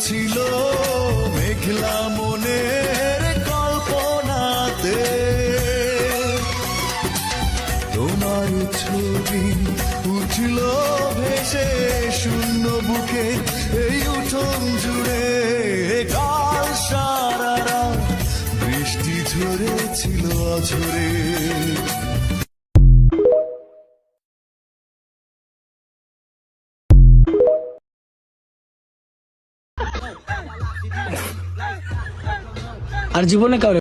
ছিল মেঘলা মনের কল্পনাতে, তোমার ছবি উঠল ভেসে শূন্য বুকে এই উঠোন জুড়ে। কাল সারা রাত বৃষ্টি ঝরেছিল অঝরে। আর জীবনে কাউরে